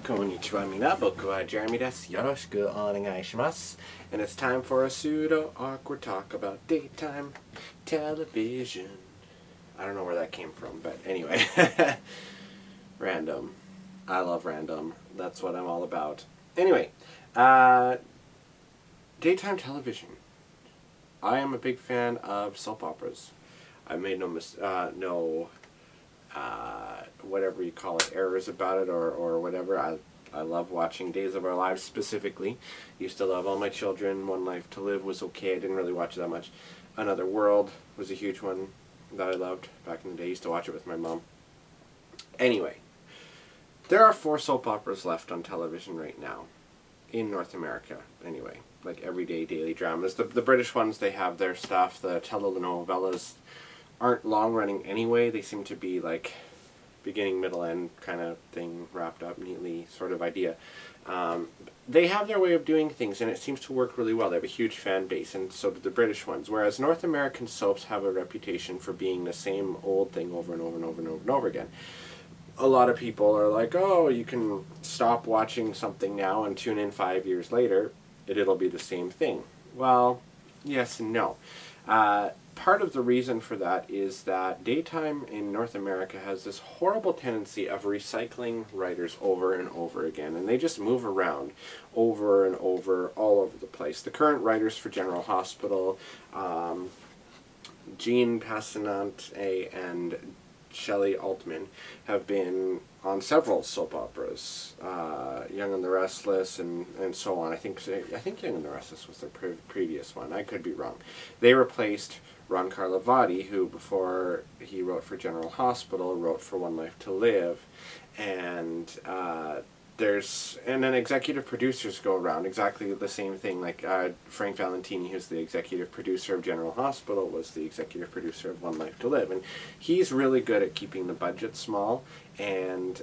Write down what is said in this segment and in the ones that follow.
Konnichiwa minaboku wa Jeremy desu. Yoroshiku onegai shimasu. And it's time for a pseudo-awkward talk about daytime television. I don't know where that came from, but anyway. Random. I love random. That's what I'm all about. Anyway, daytime television. I am a big fan of soap operas. I've made whatever you call it, errors about it or whatever. I love watching Days of Our Lives specifically. Used to love All My Children. One Life to Live was okay. I didn't really watch it that much. Another World was a huge one that I loved back in the day. I used to watch it with my mom. Anyway, there are 4 soap operas left on television right now. In North America, anyway. Like everyday daily dramas. The British ones, they have their stuff. The telenovelas aren't long running anyway. They seem to be like beginning, middle, end kind of thing, wrapped up neatly sort of idea. They have their way of doing things, and it seems to work really well. They have a huge fan base, and so do the British ones. Whereas North American soaps have a reputation for being the same old thing over and over and over and over and over again. A lot of people are like, oh, you can stop watching something now and tune in 5 years later, it'll be the same thing. Well, yes and no. Part of the reason for that is that daytime in North America has this horrible tendency of recycling writers over and over again, and they just move around over and over all over the place. The current writers for General Hospital, Jean Passanante and Shelley Altman, have been on several soap operas, Young and the Restless and so on. I think Young and the Restless was their previous one. I could be wrong. They replaced Ron Carlivati, who before he wrote for General Hospital, wrote for One Life to Live, and then executive producers go around, exactly the same thing, like Frank Valentini, who's the executive producer of General Hospital, was the executive producer of One Life to Live, and he's really good at keeping the budget small and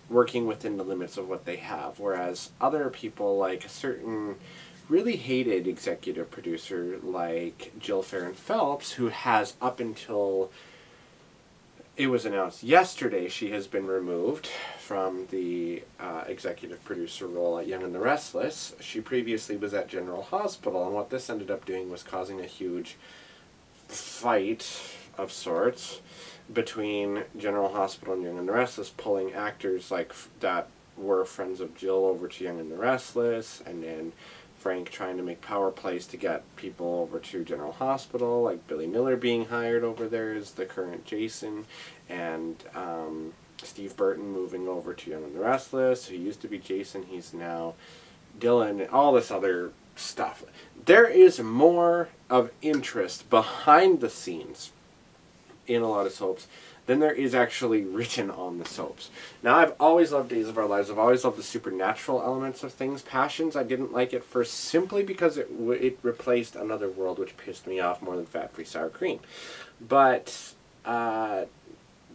working within the limits of what they have, whereas other people, like a certain really hated executive producer like Jill Farren Phelps, who has, up until it was announced yesterday, she has been removed from the executive producer role at Young and the Restless. She previously was at General Hospital, and what this ended up doing was causing a huge fight of sorts between General Hospital and Young and the Restless, pulling actors like that were friends of Jill over to Young and the Restless, and then Frank trying to make power plays to get people over to General Hospital, like Billy Miller being hired over there as the current Jason, and Steve Burton moving over to Young and the Restless, who used to be Jason, he's now Dylan, and all this other stuff. There is more of interest behind the scenes in a lot of soaps than there is actually written on the soaps. Now, I've always loved Days of Our Lives. I've always loved the supernatural elements of things. Passions, I didn't like it first simply because it replaced Another World, which pissed me off more than Fat-Free Sour Cream. But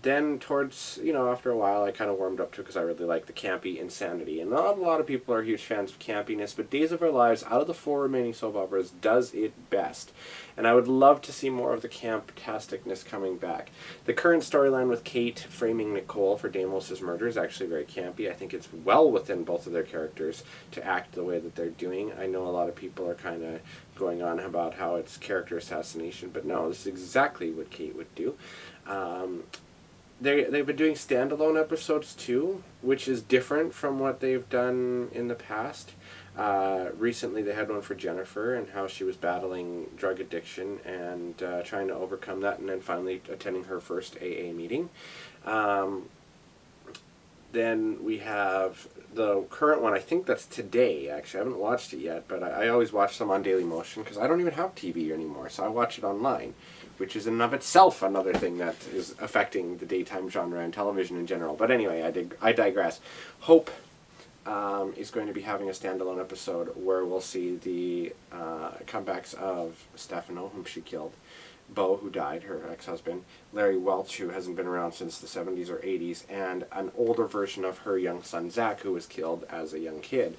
then towards, after a while, I kind of warmed up to it because I really like the campy insanity. And not a lot of people are huge fans of campiness, but Days of Our Lives, out of the 4 remaining soap operas, does it best. And I would love to see more of the camp-tasticness coming back. The current storyline with Kate framing Nicole for Deimos' murder is actually very campy. I think it's well within both of their characters to act the way that they're doing. I know a lot of people are kind of going on about how it's character assassination, but no, this is exactly what Kate would do. They've been doing standalone episodes too, which is different from what they've done in the past. Recently they had one for Jennifer and how she was battling drug addiction and trying to overcome that, and then finally attending her first AA meeting. Then we have the current one, I think that's today, actually. I haven't watched it yet, but I always watch them on Daily Motion because I don't even have TV anymore, so I watch it online, which is in and of itself another thing that is affecting the daytime genre and television in general. But anyway, I digress. Hope is going to be having a standalone episode where we'll see the comebacks of Stefano, whom she killed, Bo, who died, her ex-husband, Larry Welch, who hasn't been around since the 70s or 80s, and an older version of her young son, Zach, who was killed as a young kid.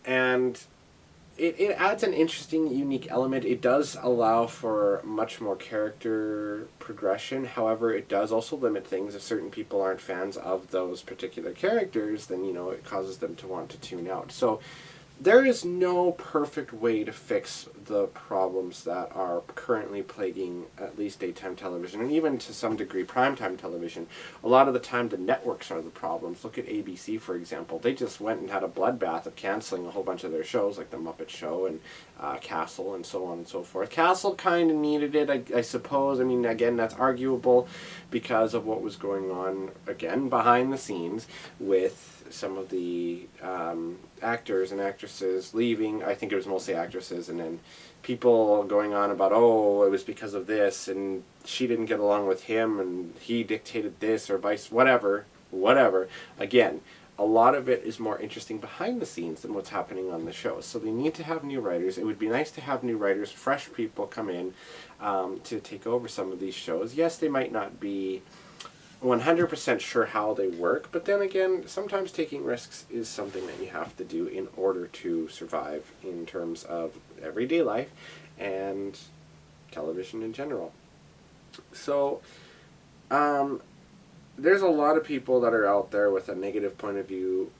And it adds an interesting, unique element. It does allow for much more character progression. However, it does also limit things. If certain people aren't fans of those particular characters, then, it causes them to want to tune out. So there is no perfect way to fix the problems that are currently plaguing at least daytime television, and even to some degree primetime television. A lot of the time the networks are the problems. Look at ABC, for example. They just went and had a bloodbath of canceling a whole bunch of their shows, like The Muppet Show and Castle and so on and so forth. Castle kind of needed it, I suppose. I mean, again, that's arguable because of what was going on, again, behind the scenes with some of the actors and actresses leaving. I think it was mostly actresses, and then people going on about, oh, it was because of this, and she didn't get along with him, and he dictated this, or whatever. Again, a lot of it is more interesting behind the scenes than what's happening on the show. So they need to have new writers. It would be nice to have new writers, fresh people come in to take over some of these shows. Yes, they might not be 100% sure how they work, but then again, sometimes taking risks is something that you have to do in order to survive in terms of everyday life and television in general. So, there's a lot of people that are out there with a negative point of view,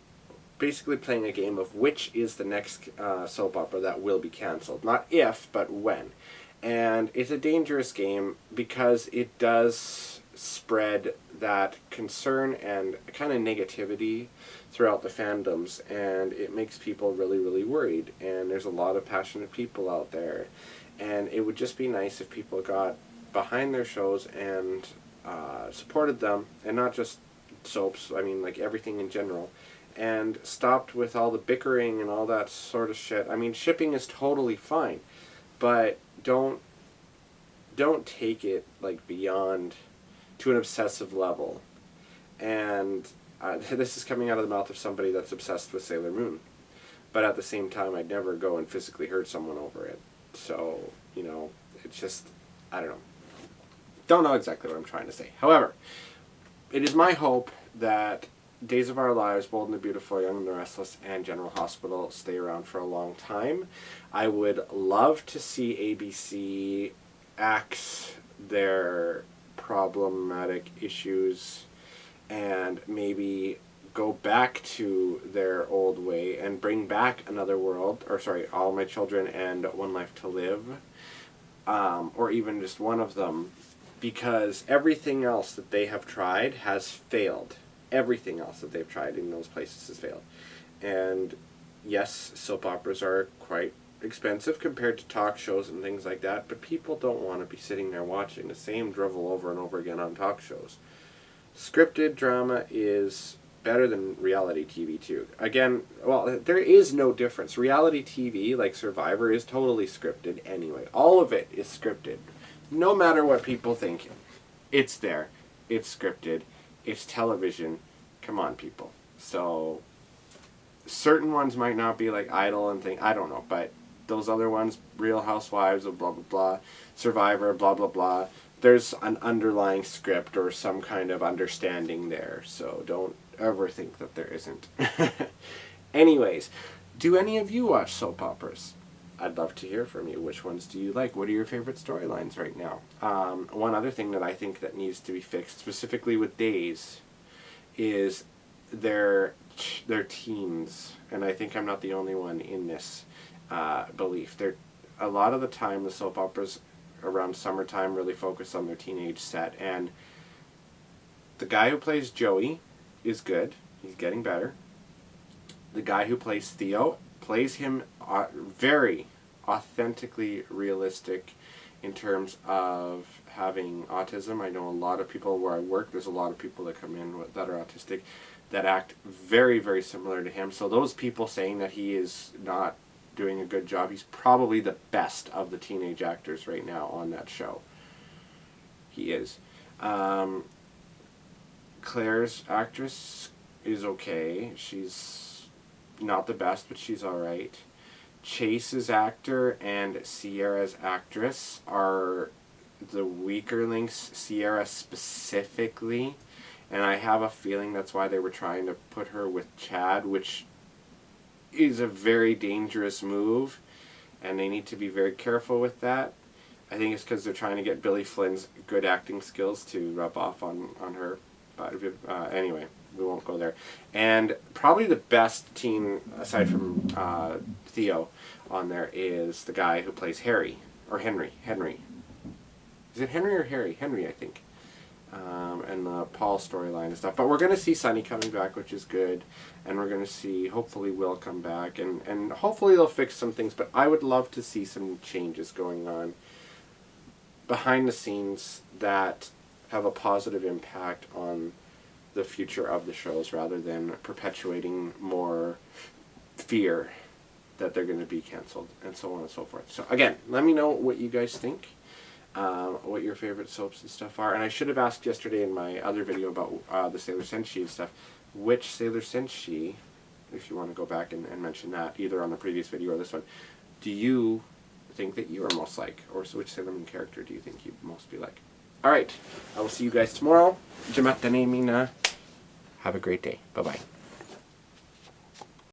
basically playing a game of which is the next soap opera that will be canceled. Not if, but when. And it's a dangerous game because it does spread that concern and kind of negativity throughout the fandoms, and it makes people really, really worried. And there's a lot of passionate people out there, and it would just be nice if people got behind their shows and supported them, and not just soaps, I mean like everything in general, and stopped with all the bickering and all that sort of shit. I mean, shipping is totally fine, but don't take it like beyond to an obsessive level. And this is coming out of the mouth of somebody that's obsessed with Sailor Moon, but at the same time I'd never go and physically hurt someone over it. So it's just, I don't know exactly what I'm trying to say. However, it is my hope that Days of Our Lives, Bold and the Beautiful, Young and the Restless, and General Hospital stay around for a long time. I would love to see ABC axe their problematic issues and maybe go back to their old way and bring back Another World, All My Children and One Life to Live, or even just one of them, because everything else that they have tried has failed. Everything else that they've tried in those places has failed. And yes, soap operas are quite expensive compared to talk shows and things like that, but people don't want to be sitting there watching the same drivel over and over again on talk shows. Scripted drama is better than reality TV too. Again, well, there is no difference. Reality TV, like Survivor, is totally scripted anyway. All of it is scripted. No matter what people think, it's there. It's scripted. It's television. Come on, people. So, certain ones might not be like Idol and things, I don't know, but those other ones, Real Housewives of blah blah blah, Survivor, blah blah blah, there's an underlying script or some kind of understanding there, so don't ever think that there isn't. Anyways, do any of you watch soap operas? I'd love to hear from you. Which ones do you like? What are your favorite storylines right now? One other thing that I think that needs to be fixed, specifically with Days, is their teens, and I think I'm not the only one in this belief. A lot of the time the soap operas around summertime really focus on their teenage set, and the guy who plays Joey is good. He's getting better. The guy who plays Theo plays him very authentically realistic in terms of having autism. I know a lot of people where I work, there's a lot of people that come in that are autistic that act very, very similar to him. So those people saying that he is not doing a good job, he's probably the best of the teenage actors right now on that show. He is. Claire's actress is okay. She's not the best, but she's alright. Chase's actor and Sierra's actress are the weaker links, Sierra specifically, and I have a feeling that's why they were trying to put her with Chad, which is a very dangerous move, and they need to be very careful with that. I think it's because they're trying to get Billy Flynn's good acting skills to rub off on her. But anyway, we won't go there. And probably the best teen, aside from Theo, on there is the guy who plays Harry, or Henry. Henry. Is it Henry or Harry? Henry, I think. And the Paul storyline and stuff. But we're going to see Sonny coming back, which is good. And we're going to see, hopefully, Will come back. And hopefully they'll fix some things. But I would love to see some changes going on behind the scenes that have a positive impact on the future of the shows, rather than perpetuating more fear that they're going to be canceled, and so on and so forth. So again, let me know what you guys think, what your favorite soaps and stuff are. And I should have asked yesterday in my other video about the Sailor Senshi and stuff, which Sailor Senshi, if you want to go back and mention that, either on the previous video or this one, do you think that you are most like, or which Sailor Moon character do you think you'd most be like? Alright, I will see you guys tomorrow. Jamata ne mina. Have a great day. Bye-bye.